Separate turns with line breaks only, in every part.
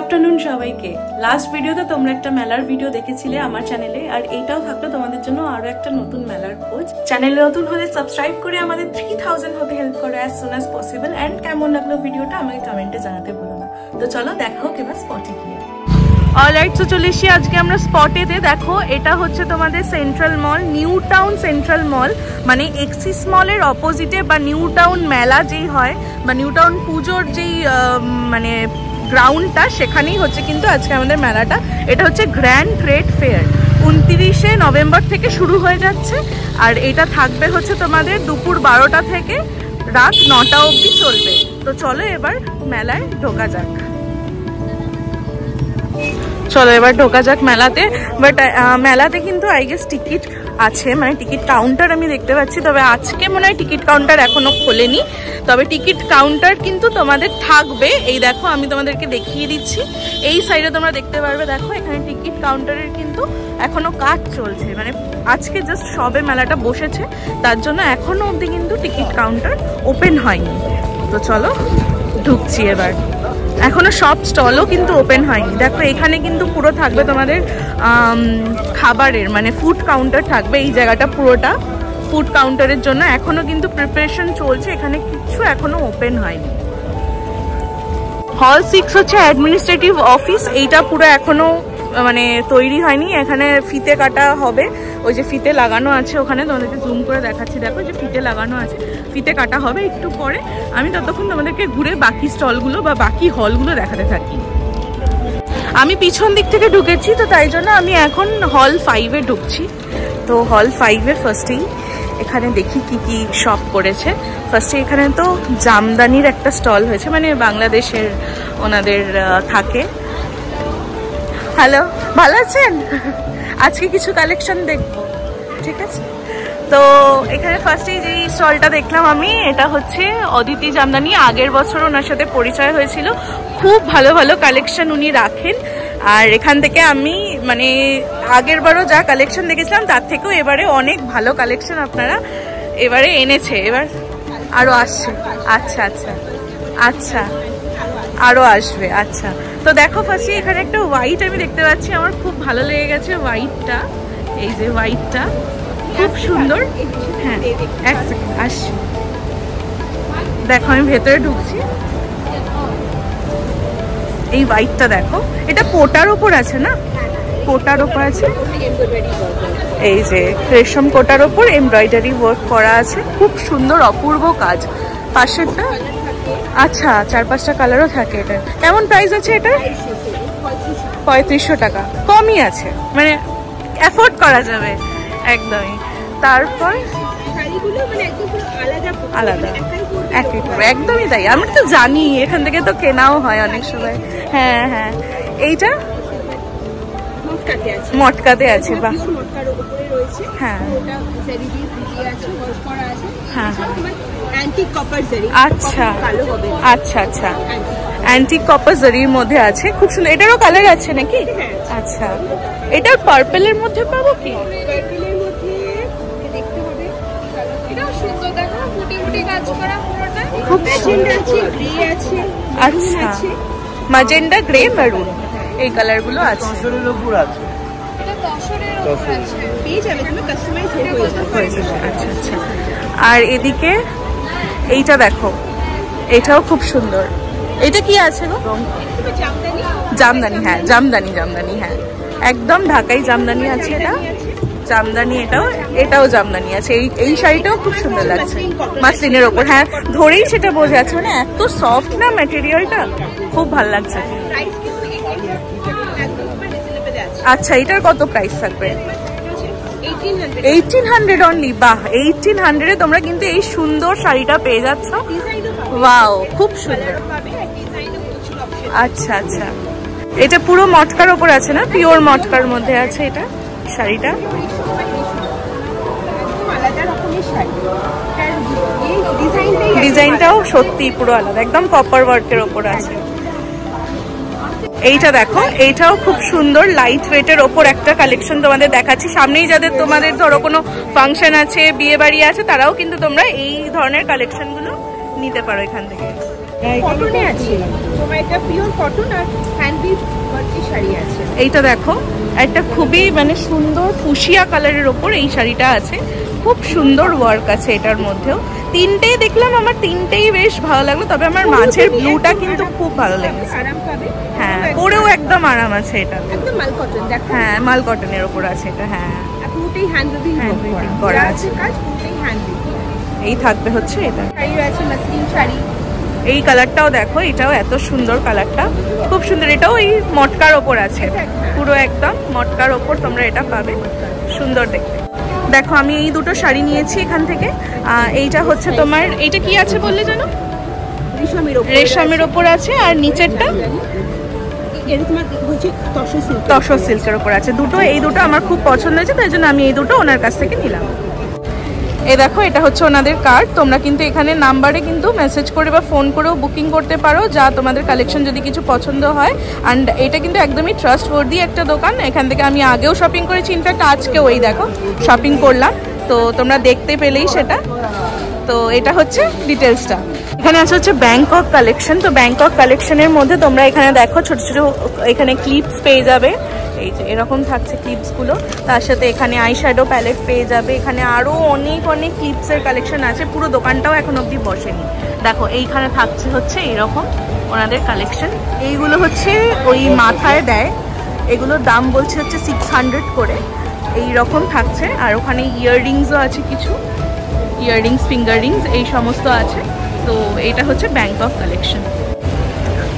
Afternoon সবাইকে। Last ভিডিওতে তোমরা একটা মেলার ভিডিও দেখেছিলে আমার চ্যানেলে, আর এইটাও থাকলো তোমাদের জন্য আরো একটা নতুন মেলার খোঁজ। চ্যানেলে নতুন হলে সাবস্ক্রাইব করে আমাদের 3000 হতে হেল্প করো as soon as possible. And কেমন লাগলো ভিডিওটা আমাকে কমেন্টে জানাতে ভুলো না। তো চলো দেখা হোক এবার স্পটে গিয়ে। অলরাইট, তো চলে এসেছি আজকে আমরা স্পটেতে। দেখো, এটা হচ্ছে তোমাদের সেন্ট্রাল মল, নিউ টাউন সেন্ট্রাল মল, মানে এক্সিস মলের অপোজিটে, বা নিউ টাউন মেলা যেই হয় বা নিউ টাউন পুজোর যেই মানে গ্রাউন্ডটা, সেখানেই হচ্ছে কিন্তু আজকে আমাদের মেলাটা। এটা হচ্ছে গ্র্যান্ড ট্রেড ফেয়ার, 29শে নভেম্বর থেকে শুরু হয়ে যাচ্ছে। আর এটা থাকবে হচ্ছে তোমাদের দুপুর 12টা থেকে রাত 9টা অবধি চলবে। তো চলো এবার মেলায় ঢোকা যাক। চলো এবার ঢোকা যাক মেলাতে। বাট মেলাতে কিন্তু আই গেস টিকিট আছে, মানে টিকিট কাউন্টার আমি দেখতে পাচ্ছি। তবে আজকে মনে হয় টিকিট কাউন্টার এখনো খোলেনি, তবে টিকিট কাউন্টার কিন্তু তোমাদের থাকবে। এই দেখো, আমি তোমাদেরকে দেখিয়ে দিচ্ছি। এই সাইডে তোমরা দেখতে পারবে, দেখো এখানে টিকিট কাউন্টারের কিন্তু এখনো কাজ চলছে, মানে আজকে জাস্ট সবে মেলাটা বসেছে, তার জন্য এখনো অবধি কিন্তু টিকিট কাউন্টার ওপেন হয়নি। তো চলো ঢুকছি এবার। এখনো সব স্টলও কিন্তু ওপেন হয়নি। দেখো এখানে কিন্তু পুরো থাকবে তোমাদের খাবারের, মানে ফুড কাউন্টার থাকবে। এই জায়গাটা পুরোটা ফুড কাউন্টারের জন্য এখনো কিন্তু প্রিপারেশন চলছে, এখানে কিছু এখনো ওপেন হয়নি। হল 6 হচ্ছে অ্যাডমিনিস্ট্রেটিভ অফিস, এইটা পুরো এখনো মানে তৈরি হয়নি। এখানে ফিতে কাটা হবে, ওই যে ফিতে লাগানো আছে ওখানে, তোমাদেরকে জুম করে দেখাচ্ছি। দেখো যে ফিতে লাগানো আছে, ফিতে কাটা হবে একটু পরে। আমি ততক্ষণ তোমাদেরকে ঘুরে বাকি স্টলগুলো বা বাকি হলগুলো দেখাতে থাকি। আমি পিছন দিক থেকে ঢুকেছি, তো তাই জন্য আমি এখন হল 5-এ ঢুকছি। তো হল 5-এ ফার্স্টেই এখানে দেখি কি কি শপ করেছে। ফার্স্টে এখানে তো জামদানির একটা স্টল হয়েছে, মানে বাংলাদেশের ওনাদের থাকে। হ্যালো, ভালো আছেন? আজকে কিছু কালেকশন দেখবো, ঠিক আছে? তো এখানে ফার্স্টেই যেই স্টলটা দেখলাম আমি, এটা হচ্ছে অদিতি জামদানি। আগের বছর ওনার সাথে পরিচয় হয়েছিল, খুব ভালো ভালো কালেকশন উনি রাখেন। আর এখান থেকে আমি মানে আগের বারও যা কালেকশন দেখেছিলাম তার থেকেও এবারে অনেক ভালো কালেকশন আপনারা এবারে এনেছে। এবার আরও আসছে। আচ্ছা আচ্ছা আচ্ছা, আরও আসবে। আচ্ছা, তো দেখো ফার্স্টে এখানে একটা হোয়াইট আমি দেখতে পাচ্ছি, আমার খুব ভালো লেগে গেছে হোয়াইটটা। এই যে হোয়াইটটা খুব সুন্দর। হ্যাঁ, এক সেকেন্ড আসছি। দেখো আমি ভেতরে ঢুকছি। এই হোয়াইটটা দেখো, এটা কোটার ওপর আছে না? কোটার ওপর আছে, এই যে রেশম কোটার ওপর এমব্রয়ডারি ওয়ার্ক করা আছে, খুব সুন্দর অপূর্ব কাজ। পাশেরটা আচ্ছা 4-5টা কালারও থাকে। এটা কেমন প্রাইস আছে? এটা 3500 টাকা, কমই আছে, মানে অ্যাফোর্ড করা যাবে একদমই। তারপর আলাদা একদমই তাই, আমি তো জানি, এখান থেকে তো কেনাও হয় অনেক সময়। হ্যাঁ হ্যাঁ, এইটা মটকাতে আছে। বাহ, হ্যাঁ হ্যাঁ, আচ্ছা আচ্ছা আচ্ছা, অ্যান্টিক কপার জারির মধ্যে আছে, খুব সুন্দর। এটারও কালার আছে নাকি? আচ্ছা, এটার পার্পেলের মধ্যে পাবো কি? খুব আচ্ছা, ম্যাজেন্ডা, গ্রে, মেরুন, এই কালার গুলো আছে। আচ্ছা আচ্ছা, আর এদিকে এইটা দেখো, এটাও খুব সুন্দর। এটা কি আছে গো? জামদানি। হ্যাঁ জামদানি, জামদানি, হ্যাঁ একদম ঢাকাই জামদানি আছে। এটা জামদানি, এটাও জামদানি আছে। এই শাড়িটাও খুব সুন্দর লাগছে, মাসলিনের ওপর। হ্যাঁ ধরেই সেটা বোঝা যাচ্ছে, মানে এত সফট না ম্যাটেরিয়ালটা, খুব ভালো লাগছে। আচ্ছা, এটার কত প্রাইস থাকবে? 1800 অনলি। বাহ, 1800-এ তোমরা কিন্তু এই সুন্দর শাড়িটা পেয়ে যাচ্ছ। ওয়াও, খুব সুন্দর। আচ্ছা আচ্ছা, এটা পুরো মটকার ওপর আছে না? পিওর মটকার মধ্যে আছে এটা শাড়িটা। ডিজাইনটাও সত্যি পুরো আলাদা, একদম কপার ওয়ার্কের ওপর আছে। এইটা দেখো, এইটাও খুব সুন্দর, লাইট ওয়েটের ওপর একটা কালেকশন তোমাদের দেখাচ্ছি। সামনেই যাদের তোমাদের ধরো কোনো ফাংশন আছে, বিয়ে বাড়ি আছে, তারাও কিন্তু তোমরা এই ধরনের কালেকশনগুলো নিতে পারো এখান থেকে।
কটনে আছে, তোমার এটা পিওর কটন আর হ্যান্ডবিট ভর্তি শাড়ি আছে।
এইটা দেখো একটা খুবই মানে সুন্দর ফুসিয়া কালারের ওপর এই শাড়িটা আছে, খুব সুন্দর ওয়ার্ক আছে এটার মধ্যেও। তিনটেই দেখলাম, আমার তিনটেই বেশ ভালো লাগলো, তবে আমার মাঝের ব্লুটা কিন্তু খুব ভালো লেগেছে।
আরাম পাবে,
হ্যাঁ পরেও একদম আরাম আছে এটা,
একদম মাল কটন। দেখো
হ্যাঁ মাল কটনের ওপর আছে এটা। হ্যাঁ
পুরোটাই হ্যান্ডওয়িং করা আছে, কাজ পুরোটাই হ্যান্ডওয়িং।
এই থাকবে হচ্ছে এটা
শাড়ি আছে, মাসলিন শাড়ি।
এই কালারটাও দেখো, এটাও এত সুন্দর, কালারটা খুব সুন্দর। এটাও এই মটকার ওপর আছে, পুরো একদম মটকার ওপর তোমরা এটা পাবে, সুন্দর দেখতে। দেখো আমি এই দুটো শাড়ি নিয়েছি এখান থেকে। এইটা হচ্ছে তোমার, এইটা কি আছে বললে জানো? রেশমের ওপর আছে, আর নিচেরটা তসর সিল্কের ওপর আছে। দুটো, এই দুটো আমার খুব পছন্দ হয়েছে, তাই জন্য আমি এই দুটো ওনার কাছ থেকে নিলাম। এই দেখো এটা হচ্ছে ওনাদের কার্ড, তোমরা কিন্তু এখানে নাম্বারে কিন্তু মেসেজ করে বা ফোন করেও বুকিং করতে পারো, যা তোমাদের কালেকশন যদি কিছু পছন্দ হয়। অ্যান্ড এটা কিন্তু একদমই ট্রাস্টওয়ার্দি একটা দোকান, এখান থেকে আমি আগেও শপিং করেছি, ইনফ্যাক্ট আজকেও এই দেখো শপিং করলাম, তো তোমরা দেখতে পেলেই সেটা। তো এটা হচ্ছে ডিটেলসটা। এখানে আছে হচ্ছে ব্যাংকক কালেকশন। তো ব্যাংকক কালেকশনের মধ্যে তোমরা এখানে দেখো ছোট ছোট এখানে ক্লিপস পেয়ে যাবে, এই যে এরকম থাকছে ক্লিপসগুলো, তার সাথে এখানে আইশ্যাডো প্যালেট পেয়ে যাবে। এখানে আরও অনেক অনেক ক্লিপসের কালেকশন আছে, পুরো দোকানটাও এখন অবধি বসেনি। দেখো এইখানে থাকছে হচ্ছে এইরকম ওনাদের কালেকশন, এইগুলো হচ্ছে ওই মাথায় দেয়, এগুলোর দাম বলছে হচ্ছে 600 করে, এই রকম থাকছে। আর ওখানে ইয়াররিংসও আছে, কিছু ইয়াররিংস, ফিঙ্গার রিংস, এই সমস্ত আছে। তো এইটা হচ্ছে ব্যাংকক কালেকশন।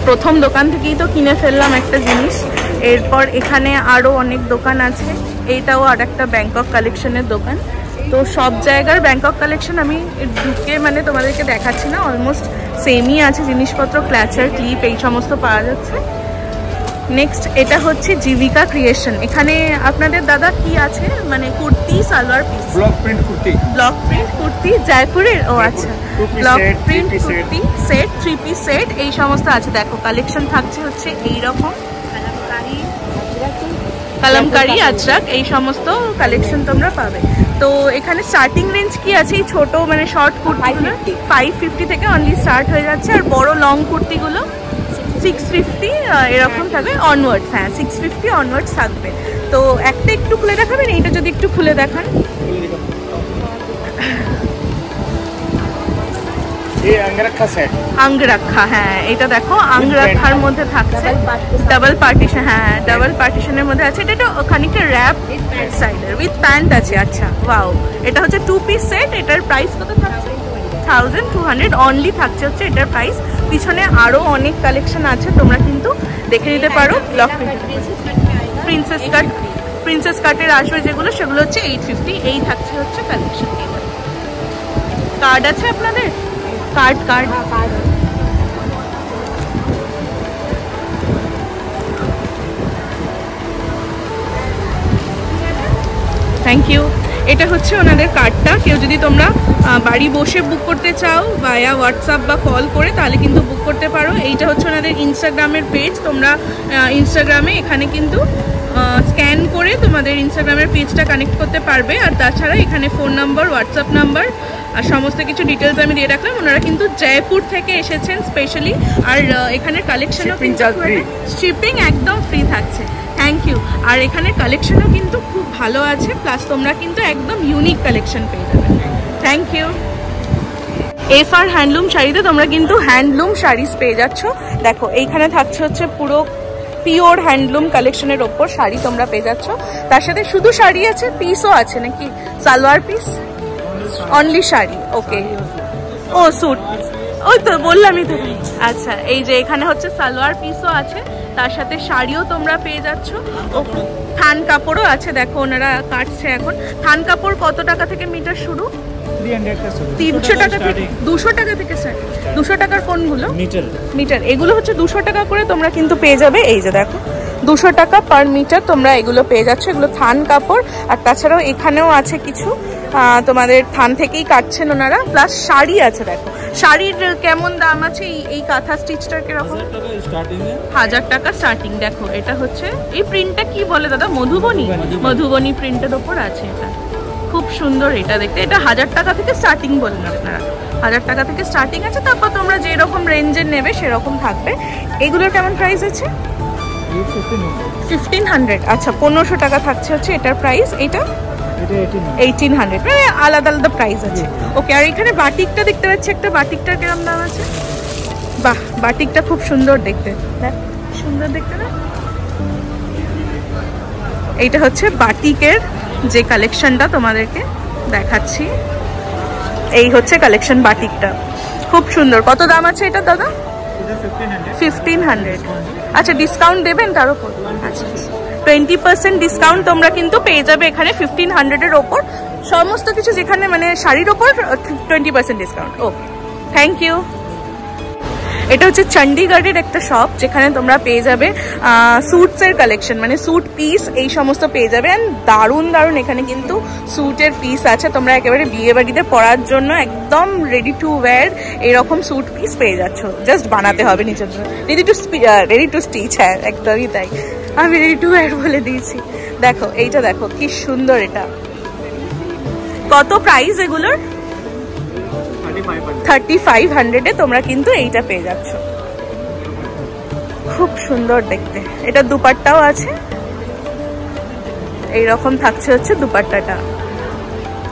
প্রথম দোকান থেকেই তো কিনে ফেললাম একটা জিনিস, এরপর এখানে আরও অনেক দোকান আছে, এইটাও আর একটা ব্যাংকক কালেকশনের দোকান। তো সব জায়গার ব্যাংকক কালেকশন আমি ঢুকে মানে তোমাদেরকে দেখাচ্ছি না, অলমোস্ট সেমই আছে জিনিসপত্র, ক্ল্যাচার, ক্লিপ, এই সমস্ত পাওয়া যাচ্ছে। নেক্সট এটা হচ্ছে জীবিকা ক্রিয়েশন। এখানে আপনাদের দাদা কি আছে, মানে kurti, salwar piece,
block print kurti,
block print kurti জয়পুরের, ও আচ্ছা, block print kurti set, 3 piece set, এই সমস্ত আছে। দেখো কালেকশন থাকছে হচ্ছে এইরকম, কালামকারি, আজরাক, এই সমস্ত কালেকশন তোমরা পাবে। তো এখানে স্টার্টিং রেঞ্জ কি আছে, এই ছোট মানে শর্ট কুর্তিগুলো 550 থেকে অনলি স্টার্ট হয়ে যাচ্ছে, আর বড় লং কুর্তিগুলো 650 এরকম থাকবে অনওয়ার্ডস। হ্যাঁ 650 অনওয়ার্ডস থাকবে। তো একটা একটু খুলে দেখাবেন, এইটা যদি একটু খুলে দেখান। আঙ্গরাক্ষা, হ্যাঁ এটা দেখো আঙ্গরাক্ষার মধ্যে থাকছে, ডাবল পার্টিশন, হ্যাঁ ডাবল পার্টিশনের মধ্যে আছে। এটা খানিকটা র্যাপ সাইডের উইথ প্যান্ট আছে। আচ্ছা ওয়াও, এটা হচ্ছে 2 পিস সেট। এটার প্রাইস কত থাকছে? 1200 অনলি থাকছে হচ্ছে এটার প্রাইস। পিছনে আরও অনেক কালেকশন আছে, তোমরা কিন্তু দেখে নিতে পারো। ব্লক প্রিন্সেস কাটের আসবে যেগুলো, সেগুলো হচ্ছে 850। এই থাকছে হচ্ছে কালেকশন। কার্ড আছে আপনাদের? Card thank you. এটা হচ্ছে ওনাদের কার্ডটা, কেউ যদি তোমরা বাড়ি বসে বুক করতে চাও ভায়া হোয়াটসঅ্যাপ বা কল করে, তাহলে কিন্তু বুক করতে পারো। এইটা হচ্ছে ওনাদের ইনস্টাগ্রামের পেজ, তোমরা ইনস্টাগ্রামে এখানে কিন্তু স্ক্যান করে তোমাদের ইনস্টাগ্রামের পেজটা কানেক্ট করতে পারবে। আর তাছাড়া এখানে ফোন নাম্বার, হোয়াটসঅ্যাপ নাম্বার আর সমস্ত কিছু ডিটেলস আমি দিয়ে রাখলাম। ওনারা কিন্তু জয়পুর থেকে এসেছেন স্পেশালি, আর এখানের কালেকশনও কিন্তু শিপিং একদম ফ্রি থাকছে। Thank you. আর এখানে কালেকশনও কিন্তু খুব ভালো আছে, প্লাস তোমরা কিন্তু একদম ইউনিক কালেকশন পেয়ে যাবে। Thank you. এফআর হ্যান্ডলুম শাড়িতে তোমরা কিন্তু হ্যান্ডলুম শাড়িজ পেয়ে যাচ্ছ। দেখো এইখানে থাকছে হচ্ছে পুরো পিওর হ্যান্ডলুম কালেকশনের ওপর শাড়ি তোমরা পেয়ে যাচ্ছ। তার সাথে শুধু শাড়ি আছে, পিসও আছে নাকি? সালোয়ার পিস, অনলি শাড়ি, ওকে। ও স্যুট, ওই তো বললামই তো। আচ্ছা, এই যে এখানে হচ্ছে সালোয়ার পিসও আছে, তার সাথে শাড়িও তোমরা পেয়ে যাচ্ছ। ও থান কাপড়ও আছে, দেখো ওনারা কাটছে এখন। থান কাপড় কত টাকা থেকে মিটার শুরু? 300 টাকা থেকে 200 টাকা থেকে স্যার। 200 টাকার কোনগুলো? মিটার। এগুলো হচ্ছে 200 টাকা করে তোমরা কিন্তু পেয়ে যাবে। এই যে দেখো 200 টাকা পার মিটার তোমরা এগুলো পেয়ে যাচ্ছ। এগুলো থান কাপড়। আর তাছাড়াও এখানেও আছে কিছু তোমাদের থান থেকেই কাটছেন ওনারা, প্লাস শাড়ি আছে। দেখো শাড়ির কেমন দাম আছে, এই কাঁথা স্টিচটার কিরকম? 1000 টাকা স্টার্টিং। দেখো এটা হচ্ছে, এই প্রিন্টটা কি বলে দাদা? মধুবনী প্রিন্টের ওপর আছে। এটা খুব সুন্দর, এটা দেখতে। এটা 1000 টাকা থেকে স্টার্টিং বললেন আপনারা। 1000 টাকা থেকে স্টার্টিং আছে, তারপর তোমরা যেরকম রেঞ্জের নেবে সেরকম থাকবে। এগুলোর কেমন প্রাইস আছে? 1500। আচ্ছা 1500 টাকা থাকছে হচ্ছে এটার প্রাইস। এটা 1800, মানে আলাদা আলাদা প্রাইস আছে। ওকে, আর এখানে বাটিকটা দেখতে পাচ্ছি একটা, বাটিকটার কিরকম দাম আছে? বাহ, বাটিকটা খুব সুন্দর দেখতে, দেখ সুন্দর দেখতে না? এইটা হচ্ছে বাটিকের যে কালেকশনটা তোমাদেরকে দেখাচ্ছি, এই হচ্ছে কালেকশন বাটিকটা, খুব সুন্দর। কত দাম আছে এটা দাদা? 1500। আচ্ছা ডিসকাউন্ট দেবেন তার উপর? আচ্ছা 20% ডিসকাউন্ট তোমরা কিন্তু পেয়ে যাবে এখানে 1500-এর ওপর সমস্ত কিছু, যেখানে মানে শাড়ির ওপর 20% ডিসকাউন্ট। Okay, thank you. এটা হচ্ছে চণ্ডীগড়ের একটা শপ, যেখানে তোমরা পেয়ে যাবে স্যুটসের কালেকশন, মানে স্যুট পিস এই সমস্ত পেয়ে যাবে। অ্যান্ড দারুণ দারুণ এখানে কিন্তু স্যুটের পিস আছে, তোমরা একেবারে বিয়ে বাড়িতে পরার জন্য একদম রেডি টু ওয়্যার এরকম স্যুট পিস পেয়ে যাচ্ছ, জাস্ট বানাতে হবে নিজের জন্য। রেডি টু স্টিচ, হ্যাঁ একদমই তাই, আমি রেডি টু ওয়্যার বলে দিয়েছি। দেখো এইটা দেখো কি সুন্দর, এটা কত প্রাইস এগুলোর? 3500-এ তোমরা কিন্তু এইটা পেয়ে যাচ্ছ, খুব সুন্দর দেখতে। এটা দুপাট্টাও আছে, এইরকম থাকছে হচ্ছে দুপাট্টাটা,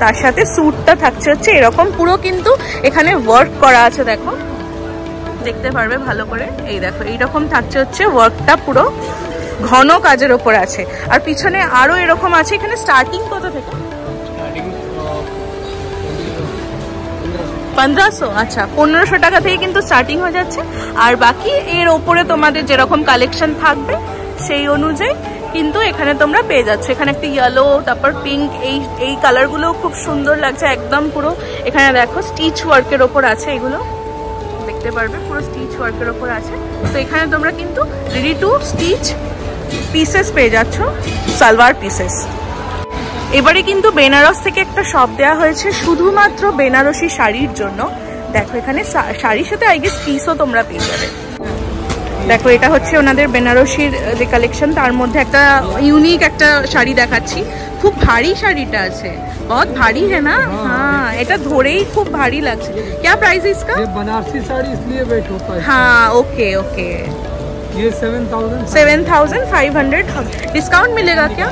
তার সাথে স্যুটটা থাকছে হচ্ছে এরকম পুরো কিন্তু এখানে ওয়ার্ক করা আছে, দেখো দেখতে পারবে ভালো করে। এই দেখো এইরকম থাকছে হচ্ছে ওয়ার্কটা, পুরো ঘন কাজের ওপর আছে। আর পিছনে আরো এরকম আছে। এখানে স্টার্টিং কত থেকে? 1500। আচ্ছা 1500 টাকা থেকে কিন্তু স্টার্টিং হয়ে যাচ্ছে। আর বাকি এর ওপরে তোমাদের যেরকম কালেকশন থাকবে সেই অনুযায়ী কিন্তু এখানে তোমরা পেয়ে যাচ্ছ। এখানে একটা ইয়েলো, তারপর পিঙ্ক, এই কালারগুলো খুব সুন্দর লাগছে একদম পুরো। এখানে দেখো স্টিচ ওয়ার্কের ওপর আছে, এগুলো দেখতে পারবে পুরো স্টিচ ওয়ার্কের ওপর আছে। তো এখানে তোমরা কিন্তু রেডি টু স্টিচ পিসেস পেয়ে যাচ্ছ, সালোয়ার পিসেস। এবারে কিন্তু বেনারস থেকে একটা শপ দেওয়া হয়েছে শুধুমাত্র বেনারসি শাড়ির জন্য। দেখো এখানে শাড়ির সাথে আই গেস পিসও তোমরা পেয়ে যাবে। দেখো এটা হচ্ছে ওনাদের বেনারসির যে কালেকশন, তার মধ্যে একটা ইউনিক একটা শাড়ি দেখাচ্ছি। খুব ভারী শাড়িটা আছে, बहुत भारी है ना? हाँ, এটা ধরেই খুব ভারী লাগছে। क्या प्राइस है इसका?
ये बनारसी साड़ी इसलिए वेट होता है।
हाँ ओके ओके,
ये
7500। ডিসকাউন্ট মিলেগা क्या?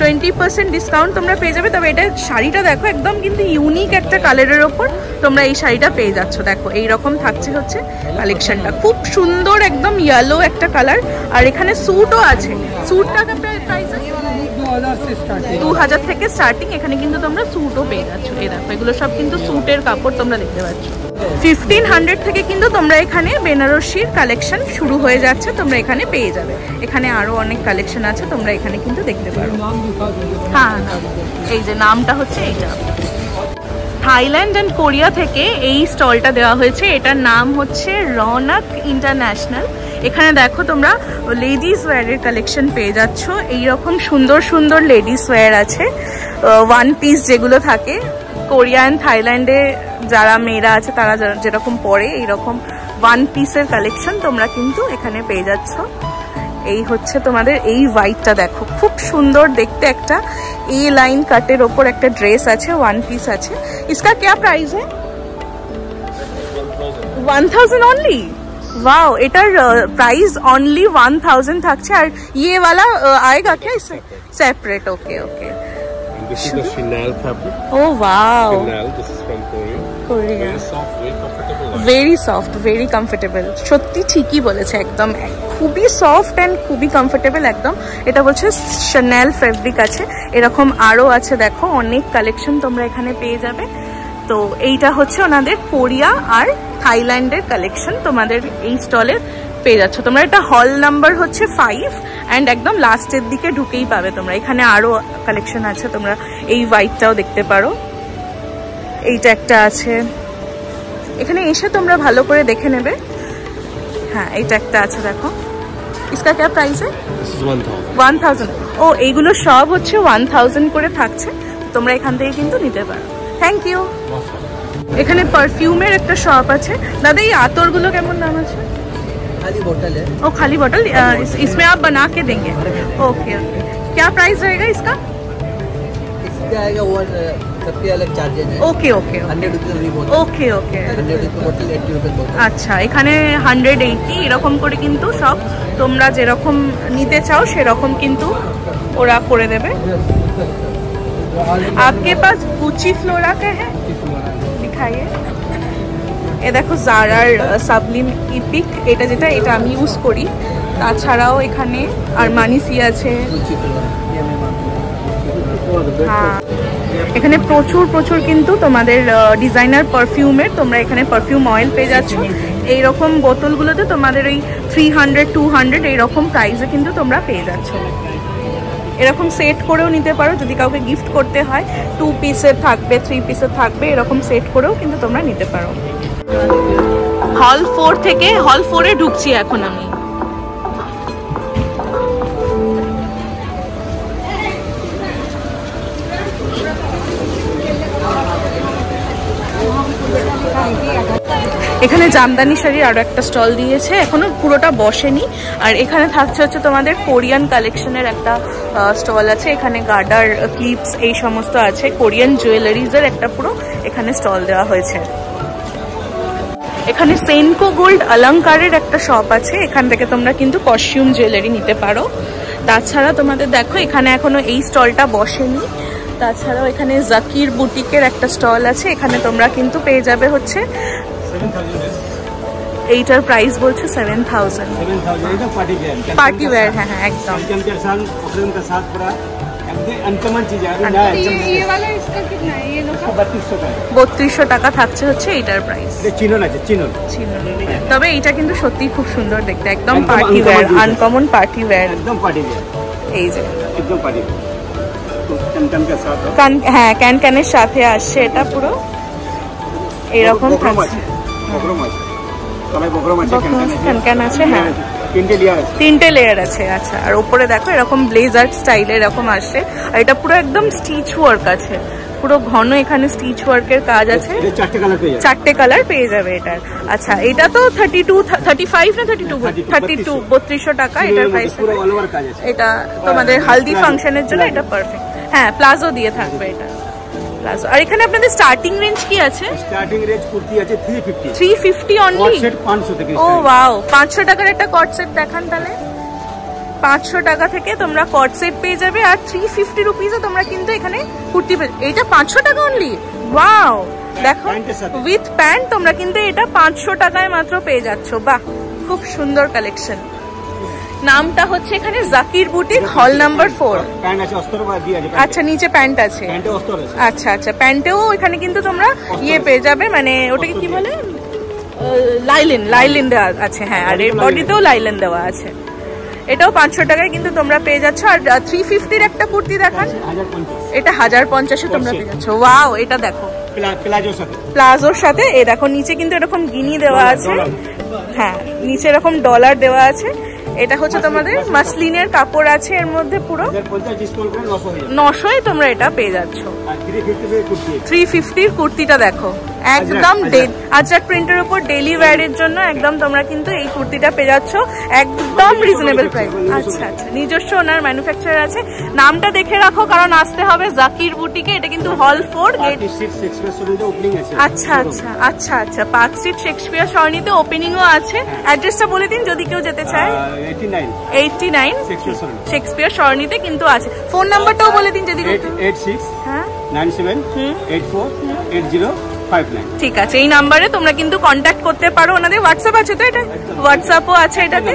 20% ডিসকাউন্ট তোমরা পেয়ে যাবে। তবে এটা শাড়িটা দেখো একদম কিন্তু ইউনিক একটা কালারের ওপর তোমরা এই শাড়িটা পেয়ে যাচ্ছ। দেখো এইরকম থাকছে হচ্ছে কালেকশনটা, খুব সুন্দর একদম ইয়েলো একটা কালার। আর এখানে স্যুটও আছে। স্যুটটা প্রাইস 2000 থেকে স্টার্টিং। এখানে কিন্তু তোমরা স্যুটও পেয়ে যাচ্ছ। এই দেখো এগুলো সব কিন্তু স্যুটের কাপড় তোমরা দেখতে পাচ্ছ। 1500 থেকে কিন্তু তোমরা এখানে বেনারসির কালেকশন শুরু হয়ে যাচ্ছে, তোমরা এখানে পেয়ে যাবে। এখানে আরো অনেক কালেকশন আছে, তোমরা এখানে কিন্তু দেখতে পারো। হ্যাঁ এই যে নামটা হচ্ছে এইটা, থাইল্যান্ড অ্যান্ড কোরিয়া থেকে এই স্টলটা দেওয়া হয়েছে। এটার নাম হচ্ছে রৌনক ইন্টারন্যাশনাল। এখানে দেখো তোমরা লেডিস ওয়্যারের কালেকশন পেয়ে যাচ্ছ। এইরকম সুন্দর সুন্দর লেডিস ওয়্যার আছে, ওয়ান পিস যেগুলো থাকে। কোরিয়া অ্যান্ড থাইল্যান্ডে যারা মেয়েরা আছে তারা যেরকম পরে এইরকম ওয়ান পিসের কালেকশন তোমরা কিন্তু এখানে পেয়ে যাচ্ছ। এই হচ্ছে তোমাদের এই হোয়াইটটা, দেখো খুব সুন্দর দেখতে, একটা এ লাইন কাটের ওপর একটা ড্রেস আছে, ওয়ান পিস আছে। इसका क्या प्राइस है? 1000 অনলি। वाओ, এটার প্রাইস অনলি 1000 থাকছে। আর ये वाला आएगा क्या इससे separate? Okay okay.
This is the chenille fabric.
Oh wow.
Chenille, this is from Korea.
Korea.
Very soft, very comfortable.
Very soft, very comfortable. সত্যি ঠিকই বলেছে, একদম খুবই সফট এন্ড খুবই কমফোর্টেবল একদম। এটা বলছে Chanel ফেব্রিক আছে, এরকম আরো আছে। দেখো অনেক কালেকশন তোমরা এখানে পেয়ে যাবে। তো এইটা হচ্ছে ওনাদের কোরিয়া আর থাইল্যান্ডের কালেকশন তোমাদের এই স্টলে পেয়ে যাচ্ছ তোমরা। এটা হল নাম্বার হচ্ছে 5 অ্যান্ড একদম লাস্টের দিকে ঢুকেই পাবে তোমরা। এখানে আরো কালেকশন আছে, তোমরা এই হোয়াইটটাও দেখতে পারো, এইটা একটা আছে। এখানে এসে তোমরা ভালো করে দেখে নেবে। হ্যাঁ এইটা একটা আছে, দেখো। इसका क्या प्राइस है? 1000। ও এইগুলো সব হচ্ছে 1000 করে থাকছে, তোমরা এখান থেকে কিন্তু নিতে পারো। Thank you. এখানে পারফিউমের একটা শপ আছে। দাদা এই আতরগুলো কেমন দাম আছে?
खाली बोतल है।
ओ खाली बोतल, इसमें आप बना के देंगे? Okay okay. क्या प्राइस रहेगा इसका?
इसका 50 आएगा वो सबके अलग चार्जेस है।
ओके ओके
100 रुपीज ओनली बोतल।
ओके ओके
100 रुपीज बोतल 80 रुपीज बोतल।
আচ্ছা, এখানে 180 এরকম করে কিন্তু সব তোমরা যেরকম নিতে চাও সেরকম কিন্তু ওরা করে দেবে। आपके पास गुची फ्लोरा का है? दिखाइए। এ দেখো জারার সাবলিম ইপিক, এটা যেটা এটা আমি ইউজ করি। তাছাড়াও এখানে আরমানিসি আছে। হ্যাঁ, এখানে প্রচুর কিন্তু তোমাদের ডিজাইনার পারফিউমের তোমরা এখানে পারফিউম অয়েল পেয়ে যাচ্ছ। এইরকম বোতলগুলোতে তোমাদের ওই 300 200 এইরকম প্রাইসে কিন্তু তোমরা পেয়ে যাচ্ছ। এরকম সেট করেও নিতে পারো যদি কাউকে গিফট করতে হয়, 2 পিসের থাকবে 3 পিসের থাকবে, এরকম সেট করেও কিন্তু তোমরা নিতে পারো। হল 4 থেকে হল 4-এ ঢুকছি এখন আমি। এখানে জামদানি শাড়ির আরো একটা স্টল দিয়েছে, এখনো পুরোটা বসেনি। আর এখানে থাকছে হচ্ছে তোমাদের কোরিয়ান কালেকশনের একটা স্টল আছে। এখানে গার্ডার, ক্লিপস এই সমস্ত আছে। কোরিয়ান জুয়েলারিজের একটা পুরো এখানে স্টল দেওয়া হয়েছে। এখানে সেনকো গোল্ড অলংকারের একটা শপ আছে, এখান থেকে তোমরা কিন্তু কস্টিউম জুয়েলারি নিতে পারো। তাছাড়া তোমাদের দেখো এখানে এখনো এই স্টলটা বসেনি। তাছাড়াও এখানে জাকির বুটিকের একটা স্টল আছে, এখানে তোমরা কিন্তু পেয়ে যাবে হচ্ছে এইটার প্রাইস বলছে 7000। পার্টি ওয়্যার, হ্যাঁ হ্যাঁ একদম।
ये वाला इसका कितना है? ये लोग
3200 টাকা থাকছে হচ্ছে এইটার প্রাইস।
চিনন আছে, চিনন।
তবে এইটা কিন্তু সত্যি খুব সুন্দর দেখতে, একদম party wear, uncommon party wear,
একদম পার্টি ওয়্যার।
এই যে
একদম পার্টি ওয়্যার,
হ্যাঁ ক্যানের সাথে আসছে এটা পুরো এরকম থাকছে। ক্যান আছে, হ্যাঁ 3টে লেয়ার আছে। আচ্ছা, আর উপরে দেখো এরকম ব্লেজার স্টাইলে এরকম আসছে। আর এটা পুরো একদম স্টিচ ওয়ার্ক আছে, পুরো ঘন এখানে স্টিচ ওয়ার্কের কাজ আছে। 4টে কালার পেয়ে যাবে এটার। আচ্ছা, এটা তো 35 না 32 টাকা এটার প্রাইস। এটা তোমাদের হালদি ফাংশনের জন্য এটা পারফেক্ট। হ্যাঁ, প্লাজো দিয়ে থাকবে এটা, প্লাজো। আর এখানে আপনাদের স্টার্টিং রেঞ্জ কি আছে?
স্টার্টিং রেঞ্জ কুর্তি আছে 350
350 অনলি।
কট সেট 500 থেকে।
ও ওয়াও, 500 টাকার একটা কট সেট দেখান তাহলে। 500 টাকা থেকে তোমরা কট সেট পেয়ে যাবে। আর 350 রুপিসে তোমরা কিন্তু এখানে কুর্তি পেয়ে, এইটা 500 টাকা অনলি। ওয়াও, দেখো উইথ প্যান্ট তোমরা কিন্তু এটা 500 টাকায় মাত্র পেয়ে যাচ্ছ। বাহ, খুব সুন্দর কালেকশন। নামটা হচ্ছে এখানে জাকির বুটিক, হল নাম্বার 4।
প্যান্ট আছে, অস্ত্র দিয়ে আছে।
আচ্ছা, নিচে প্যান্ট আছে।
প্যান্টে অস্ত্র আছে।
আচ্ছা আচ্ছা, প্যান্টেও এখানে কিন্তু তোমরা ইয়ে পেয়ে যাবে, মানে ওটাকে কি বলে, লাইলিন দেওয়া আছে। হ্যাঁ, আর এর বডিতেও লাইলিন দেওয়া আছে। এটাও 500 টাকায় কিন্তু তোমরা পেয়ে যাচ্ছ। আর 350-র একটা কুর্তি দেখান, এটা 1050-এ তোমরা পেয়ে যাচ্ছ। ওয়াও, এটা দেখো প্লাজোর সাথে। এ দেখো নিচে কিন্তু এরকম গিনি দেওয়া আছে। হ্যাঁ, নিচে এরকম ডলার দেওয়া আছে। এটা হচ্ছে তোমাদের মাসলিনের কাপড় আছে এর মধ্যে, পুরো 900-এ তোমরা এটা পেয়ে যাচ্ছ। 350-র কুর্তিটা দেখো, একদম আজরাক প্রিন্টের উপর ডেইলি ওয়্যারের জন্য একদম তোমরা কিন্তু এই কুর্তিটা পেয়ে যাচ্ছ একদম রিজনেবল প্রাইস। আচ্ছা আচ্ছা, নিজস্ব ওনার ম্যানুফ্যাকচারার আছে। নামটা দেখে রাখো, কারণ আসতে হবে জাকির বুটিকে। এটা কিন্তু হল 4 গেট। আচ্ছা আচ্ছা আচ্ছা আচ্ছা, পার্ক স্ট্রিট শেক্সপিয়ার সরণিতে ওপেনিংও আছে। অ্যাড্রেসটা বলে দিন যদি কেউ যেতে চায়। 89 শেক্সপিয়ার সরণিতে কিন্তু আছে। ফোন নাম্বারটাও বলে দিন যদি।
86
হ্যাঁ
97 84 8059।
ঠিক আছে, এই নাম্বারে তোমরা কিন্তু কন্ট্যাক্ট করতে পারো। ওনাদের হোয়াটসঅ্যাপ আছে তো? এটা হোয়াটসঅ্যাপও আছে এটাতে,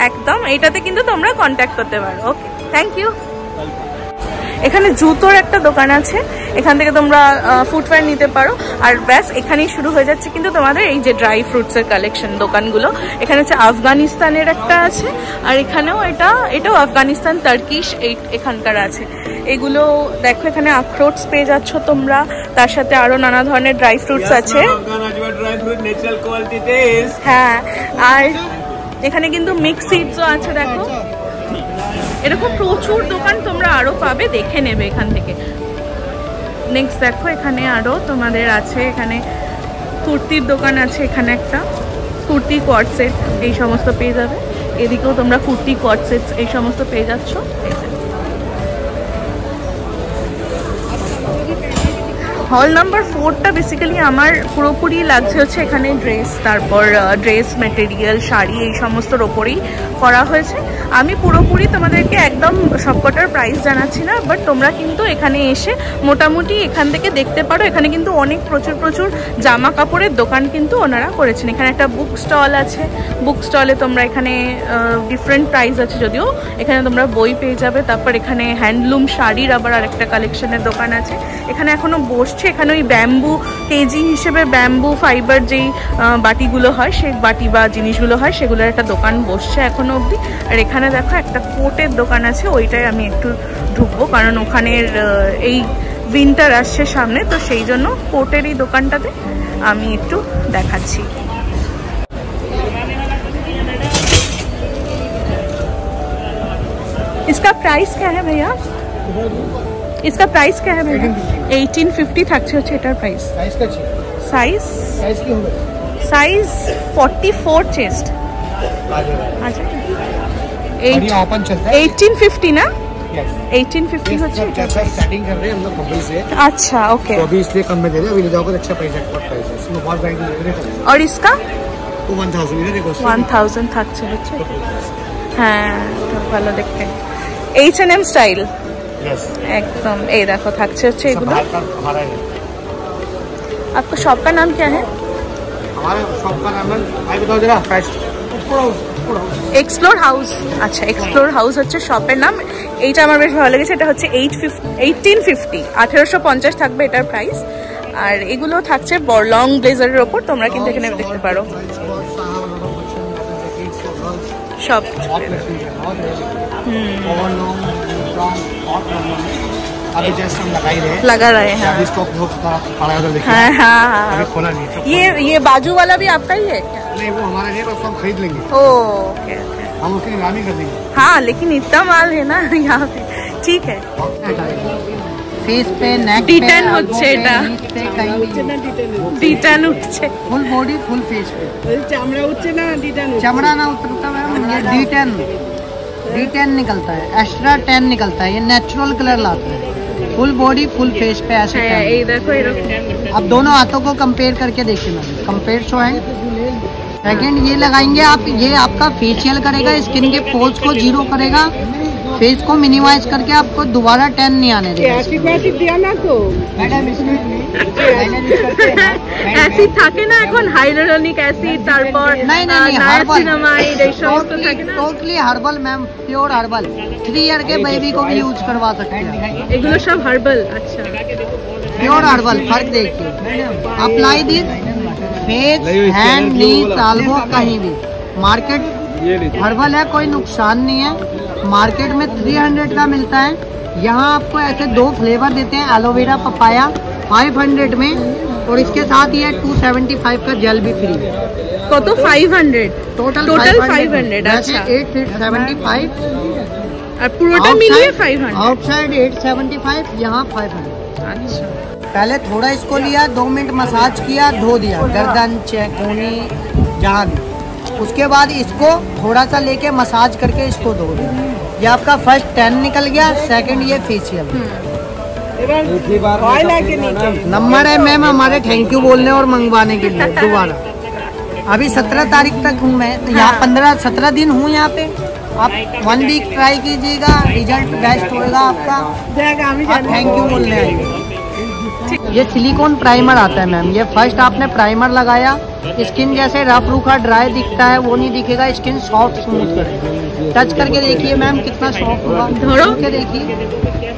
একদম এইটাতে কিন্তু তোমরা কন্ট্যাক্ট করতে পারো। ওকে, থ্যাংক ইউ। এখানে জুতোর একটা দোকান আছে, এখান থেকে তোমরা ফুটওয়্যার নিতে পারো। আর ব্যাস, এখানেই শুরু হয়ে যাচ্ছে কিন্তু তোমাদের এই যে ড্রাই ফ্রুটসের কালেকশন দোকানগুলো। এখানে হচ্ছে আফগানিস্তানের একটা আছে, আর এখানেও এটাও আফগানিস্তান, টার্কিশ এখানকার আছে। এগুলো দেখো, এখানে আখরোটস পেয়ে যাচ্ছ তোমরা, তার সাথে আরো নানা ধরনের ড্রাই ফ্রুটস আছে। হ্যাঁ, আর এখানে কিন্তু মিক্স সিডসও আছে। দেখো, এরকম প্রচুর দোকান তোমরা আরো পাবে, দেখে নেবে এখান থেকে। নেক্সট দেখো, এখানে আরো তোমাদের আছে, এখানে কুর্তির দোকান আছে। এখানে একটা কুর্তি কোয়ার্ড সেট এই সমস্ত পেয়ে যাবে। এদিকেও তোমরা কুর্তি কোয়ার্ড সেট এই সমস্ত পেয়ে যাচ্ছ। হল নাম্বার 4টা বেসিক্যালি আমার পুরোপুরি লাগছে হচ্ছে এখানে ড্রেস, তারপর ড্রেস মেটেরিয়াল, শাড়ি, এই সমস্তর ওপরেই করা হয়েছে। আমি পুরোপুরি তোমাদেরকে একদম সবকটার প্রাইস জানাচ্ছি না, বাট তোমরা কিন্তু এখানে এসে মোটামুটি এখান থেকে দেখতে পারো। এখানে কিন্তু অনেক প্রচুর জামা কাপড়ের দোকান কিন্তু ওনারা করেছেন। এখানে একটা বুক স্টল আছে, বুক স্টলে তোমরা এখানে ডিফারেন্ট প্রাইস আছে, যদিও এখানে তোমরা বই পেয়ে যাবে। তারপর এখানে হ্যান্ডলুম শাড়ির আবার আরেকটা কালেকশনের দোকান আছে। এখানে এখনো বসছে, এখানে ওই ব্যাম্বু কেজি হিসেবে ব্যাম্বু ফাইবার যেই বাটিগুলো হয়, সেই বাটি বা জিনিসগুলো হয়, সেগুলোর একটা দোকান বসছে এখনো অবধি। আর এখানে দেখো একটা কোটের দোকান আছে, ওইটাই আমি একটু ঢুকবো, কারণ ওখানের এই উইন্টার আসছে সামনে, তো সেই জন্য কোটের এই দোকানটাতে আমি একটু দেখাচ্ছি। इसका प्राइस क्या है भैया? इसका प्राइस क्या है भैया? 1850 থাকছে হচ্ছে এটার প্রাইস।
साइज का चाहिए?
साइज
की होगा?
Size 44 chest. अच्छा,
ओपन चलता है
1850 ना? 1850 হচ্ছে এটা।
स्टार्टिंग कर रहे हैं हम लोग मुंबई से,
अच्छा ओके।
तो अभी इसलिए कम में दे रहे हैं। अभी ले जाओगे अच्छा प्राइस है, प्राइस है इसमें बहुत वैरायटी मिल रही है।
और इसका
वो 1000 इधर देखो
1000 থাকছে হচ্ছে। হ্যাঁ, ভালো দেখতে। H&M স্টাইল
यस
एकदम। এই দেখো থাকছে হচ্ছে এগুলো।
हमारा है,
आपका शॉप का नाम क्या है?
हमारे शॉप का नाम है, आई बताओ जरा प्राइस।
Explore house. আচ্ছা, এক্সপ্লোর হাউস হচ্ছে শপের নাম। এইটা আমার বেশ ভালো লেগেছে। এটা হচ্ছে 1850 1850 থাকবে এটার প্রাইস। আর এগুলো থাকছে লং ব্লেজারের ওপর, তোমরা কিন্তু এখানে দেখতে পারো সব।
अभी जस्ट हम लगा ही रहे हैं,
लगा रहे हैं।
अभी स्टॉक बहुत पड़ा है उधर देखिए।
हाँ हाँ
अभी
हाँ।
खोला नहीं है।
ये बाजू वाला भी आपका ही है क्या?
नहीं, वो हमारा नहीं है, उसको हम खरीद लेंगे,
ओके ओके।
हम उसकी नीलामी कर देंगे।
हाँ, लेकिन इतना माल है ना यहाँ पे। ठीक है।
फेस पे नेक
ডিটেন হচ্ছে এটা,
पे कहीं
ডিটেন উঠছে।
फुल बॉडी फुल फेस पे
চামড়া উঠছে না ডিটেন?
चमड़ा ना उतरता मैम, ये D10 निकलता है, एक्स्ट्रा 10 निकलता है, ये नेचुरल कलर लाता है। फुल बॉडी फुल फेस पे ऐसे
হ্যাঁ,
tan।
এই দেখো এরকম।
अब दोनों हाथों को कंपेयर करके देखिए मैम, कंपेयर शो है। सेकंड ये लगाएंगे आप, ये आपका फेशियल करेगा, स्किन के पोर्स को जीरो करेगा, फेस को मिनिमाइज करके आपको दोबारा टैन नहीं आने देगा।
दिया ना तो অ্যাসিড থাকে না এখন, হাইলোরনিক অ্যাসিড, তারপর
नहीं
নায়াসিনামাইড, এই সমস্ত থাকে না।
Totally herbal ma'am, pure herbal. 3 year के बेबी को भी यूज करवा सकते हैं,
এগুলো সব হার্বাল। আচ্ছা,
प्योर हर्बल। फर्क देखिए, apply this face hand knees elbow कहीं भी। मार्केट हर्बल है, कोई नुकसान नहीं है। मार्केट में 300 का मिलता है, यहाँ आपको ऐसे 2 फ्लेवर देते हैं, एलोवेरा पपाया 500 में, और इसके साथ ये 275 का जेल भी फ्री है।
কত? 500
टोटल
500। अच्छा,
875
আর পুরোটা মিলিয়ে 500।
आउटसाइड 875, यहाँ 500।
আচ্ছা,
पहले थोड़ा इसको लिया, 2 मिनट मसाज किया, धो दिया गर्दन चेकोनी जहाँ भी। उसके बाद इसको थोड़ा सा लेके मसाज करके इसको धो दिया। ये आपका फर्स्ट 10 निकल गया, सेकंड ये फेशियल। नंबर है मैम हमारे, थैंक यू बोलने और मंगवाने के लिए दोबारा। अभी 17 तारीख तक हूँ मैं यहाँ, 15-17 दिन हूँ यहाँ पे। आप 1 वीक ट्राई कीजिएगा, रिजल्ट बेस्ट होगा आपका। आप थैंक यू बोलने आएंगे। ये सिलिकॉन प्राइमर आता है मैम, ये फर्स्ट आपने प्राइमर लगाया, स्किन जैसे रफ रूखा ड्राई दिखता है वो नहीं दिखेगा, स्किन सॉफ्ट स्मूथ करेगा। टच करके देखिए मैम कितना सॉफ्ट होगा,
धरो
के देखिए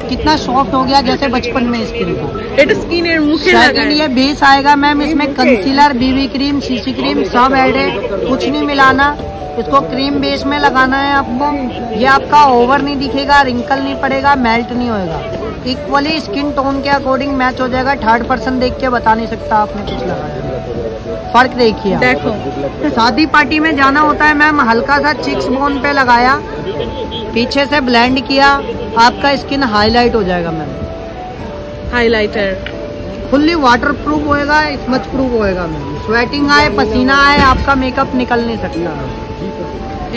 कितना सॉफ्ट हो गया, जैसे बचपन में स्किन का।
এটা স্কিনের মুখে
सेकंड
লাগায়।
ये बेस आएगा मैम, इसमें concealer, BB cream, CC cream सब ऐड है, कुछ नहीं मिलाना। इसको क्रीम बेस में लगाना है आपको। ये आपका ओवर नहीं दिखेगा, रिंकल नहीं पड़ेगा, मेल्ट नहीं होएगा, इक्वली स्किन टोन के अकॉर्डिंग मैच हो जाएगा। 3rd पर्सन देख के बता नहीं सकता आपने कुछ लगाया। फर्क देखिए आप।
দেখো,
शादी पार्टी में जाना होता है मैम, हल्का सा चिक्स बोन पे लगाया, पीछे से ब्लेंड किया, आपका स्किन हाईलाइट हो जाएगा ma'am.
Highlighter.
Fully water proof होएगा, स्मच प्रूफ होएगा मैम। स्वेटिंग आए, पसीना आए, आपका मेकअप निकल नहीं सकता।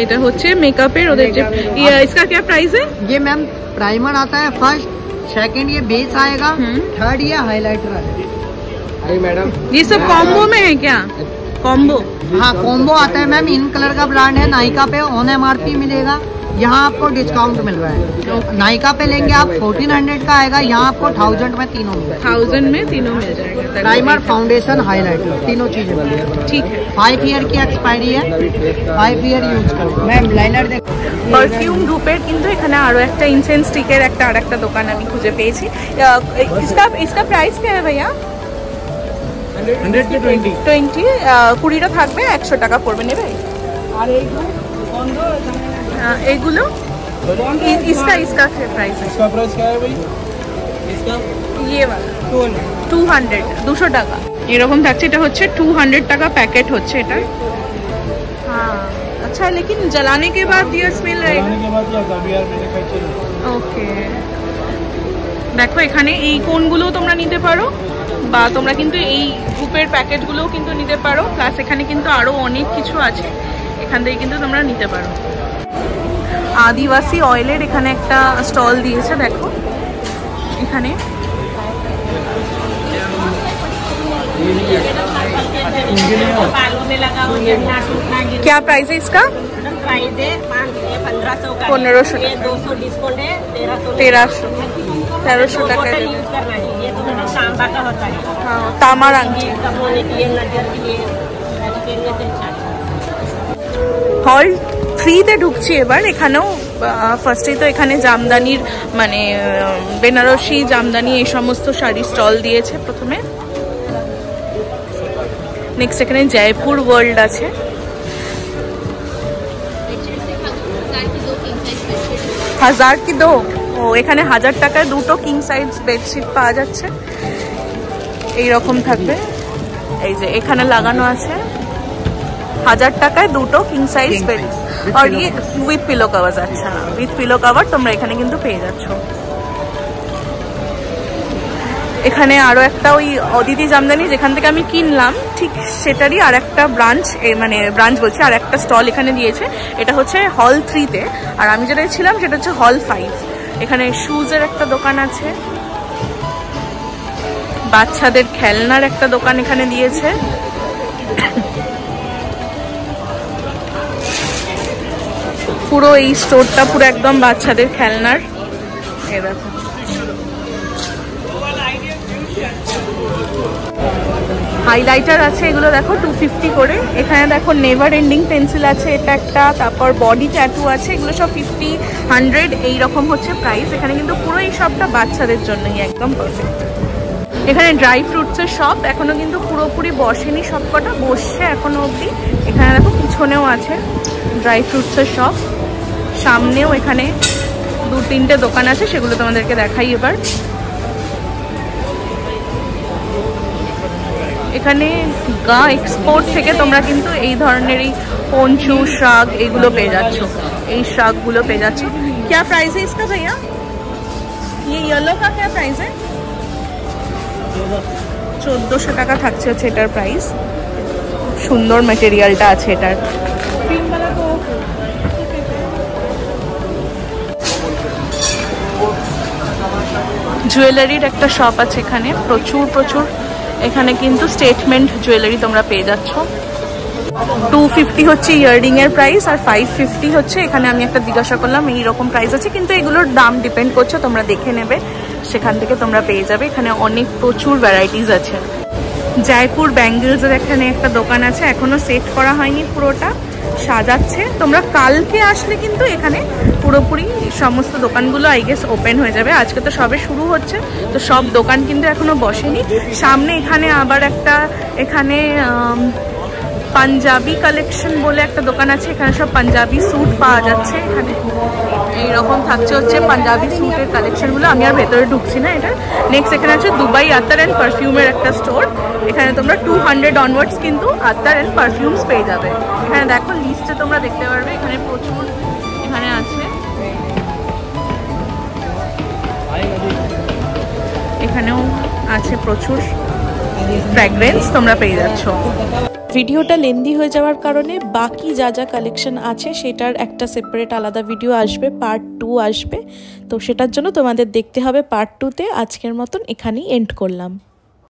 এটা হচ্ছে মেকআপের ওদের যে इसका क्या प्राइस है?
ये मैम प्राइमर आता है फर्स्ट, सेकंड ये बेस आएगा, थर्ड ये हाइलाइटर आएगा।
हाय मैडम,
ये सब कॉम्बो में है क्या? कॉम्बो?
हाँ कॉम्बो आता है मैम। इन कलर का ब्रांड है, नायका पे ऑन MRP मिलेगा, यहाँ आपको डिस्काउंट मिल रहा है। नायका पे लेंगे आप 1400 का आएगा, यहाँ आपको 1000 में तीनों मिल जाएगा।
1000 में तीनों मिल जाएगा।
प्राइमर, फाउंडेशन, हाइलाइटर तीनों चीजें।
ठीक है।
5 ईयर की एक्सपायरी है, 5 ईयर यूज करो। मैम लाइनर देखो,
পারফিউম গ্রুপের কিন্তু এখানে আরো একটা ইনসেন্স স্টিকের আরেকটা দোকান আমি খুঁজে পেয়েছি। इसका प्राइस क्या है भैया?
100 to 20।
20 20টা থাকবে, 100 টাকা পড়বে। নেবে? আর এইগুলো इसका क्या प्राइस है?
इसका प्राइस क्या है भाई? इसका
ये वाला 200 200 টাকা এরকম থাকছে। এটা হচ্ছে 200 টাকা প্যাকেট হচ্ছে এটা। हाँ अच्छा, लेकिन जलाने के बाद ये स्मेल रहेगा।
के बाद या गाबियार मैन्युफैक्चरिंग।
ওকে, দেখো এখানে এই কোনগুলো তোমরা নিতে পারো, বা তোমরা কিন্তু এই গ্রুপের প্যাকেটগুলোও কিন্তু নিতে পারো। প্লাস এখানে কিন্তু আরো অনেক কিছু আছে, এখান থেকে কিন্তু তোমরা নিতে পারো। আদিবাসী অয়েলের এখানে একটা স্টল দিয়েছে, দেখো এখানে। क्या प्राइस है इसका? 1500 1300 টাকা। তামার আংটি। হল 3-তে ঢুকছি এবার। এখানেও ফার্স্টেই তো এখানে জামদানির মানে বেনারসি জামদানি এই সমস্ত শাড়ির স্টল দিয়েছে প্রথমে। নেক্সট এখানে জয়পুর ওয়ার্ল্ড আছে। হাজার কি দো? ও এখানে 1000 টাকায় দুটো কিং সাইজ বেডশিট পাওয়া যাচ্ছে, এইরকম থাকবে। এই যে এখানে লাগানো আছে 1000 টাকায় দুটো কিং সাইজ বেড। আর ये উইথ পিলো কভার। আচ্ছা, উইথ পিলো কভার তোমরা এখানে কিন্তু পেয়ে যাচ্ছ। এখানে আরো একটা ওই অদিতি জামদানি যেখান থেকে আমি কিনলাম ঠিক সেটারই আর একটা ব্রাঞ্চ, মানে ব্রাঞ্চ বলছি, আর একটা স্টল এখানে দিয়েছে। এটা হচ্ছে হল 3-তে, আর আমি যেটা ছিলাম সেটা হচ্ছে হল 5। এখানে শুজের একটা দোকান আছে, বাচ্চাদের খেলনার একটা দোকান এখানে দিয়েছে। পুরো এই স্টোরটা পুরো একদম বাচ্চাদের খেলনার। এই দেখো হাইলাইটার আছে, এগুলো দেখো 250 করে। এখানে দেখো নেভার এন্ডিং পেন্সিল আছে, এটা একটা। তারপর বডি ট্যাটু আছে, এগুলো সব 50, 100 এইরকম হচ্ছে প্রাইস। এখানে কিন্তু পুরো এই শপটা বাচ্চাদের জন্যই একদম পারফেক্ট। এখানে ড্রাই ফ্রুটসের শপ এখনো কিন্তু পুরোপুরি বসেনি, সবকটা বসছে এখনো অবধি। এখানে দেখো পিছনেও আছে ড্রাই ফ্রুটসের শপ, সামনেও এখানে 2-3টে দোকান আছে, সেগুলো তোমাদেরকে দেখাই এবার। এখানে গা এক্সপোর্ট থেকে তোমরা কিন্তু এই ধরনেরই পঞ্চু শাক এগুলো পেয়ে যাচ্ছ, এই শাকগুলো পেয়ে যাচ্ছ। क्या प्राइस है इसका भैया? ये येलो का क्या प्राइस है? 1400 টাকা থাকছে হচ্ছে এটার প্রাইস। সুন্দর ম্যাটেরিয়ালটা আছে এটার। জুয়েলারির একটা শপ আছে এখানে, প্রচুর এখানে কিন্তু স্টেটমেন্ট জুয়েলারি তোমরা পেয়ে যাচ্ছ। 250 হচ্ছে ইয়াররিং এর প্রাইস, আর 550 হচ্ছে। এখানে আমি একটা জিজ্ঞাসা করলাম, এইরকম প্রাইস আছে, কিন্তু এগুলোর দাম ডিপেন্ড করছে, তোমরা দেখে নেবে, সেখান থেকে তোমরা পেয়ে যাবে। এখানে অনেক প্রচুর ভ্যারাইটিস আছে। জয়পুর ব্যাঙ্গেলসের এখানে একটা দোকান আছে, এখনো সেট করা হয়নি, পুরোটা সাজাচ্ছে। তোমরা কালকে আসলে কিন্তু এখানে পুরোপুরি সমস্ত দোকানগুলো আই গেস ওপেন হয়ে যাবে। আজকে তো সবে শুরু হচ্ছে, তো সব দোকান কিন্তু এখনো বসেনি। সামনে এখানে আবার একটা এখানে পাঞ্জাবি কালেকশন বলে একটা দোকান আছে, এখানে সব পাঞ্জাবি স্যুট পাওয়া যাচ্ছে। এখানে এইরকম থাকছে হচ্ছে পাঞ্জাবি স্যুটের কালেকশনগুলো। আমি আর ভেতরে ঢুকছি না এটা। নেক্সট এখানে আছে দুবাই আত্তার অ্যান্ড পারফিউমের একটা স্টোর। এখানে তোমরা 200 অনওয়ার্ডস কিন্তু আত্তার অ্যান্ড পারফিউমস পেয়ে যাবে। এখানে দেখো লিস্টে তোমরা দেখতে পারবে, এখানে প্রচুর এখানে আছে। এখানেও আছে প্রচুর ফ্র্যাগ্রেন্স তোমরা পেয়ে যাচ্ছ। ভিডিওটা লেন্দি হয়ে যাওয়ার কারণে বাকি যা যা কালেকশন আছে সেটার একটা সেপারেট আলাদা ভিডিও আসবে, পার্ট 2 আসবে। তো সেটার জন্য তোমাদের দেখতে হবে পার্ট 2তে। আজকের মতন এখানেই এন্ড করলাম।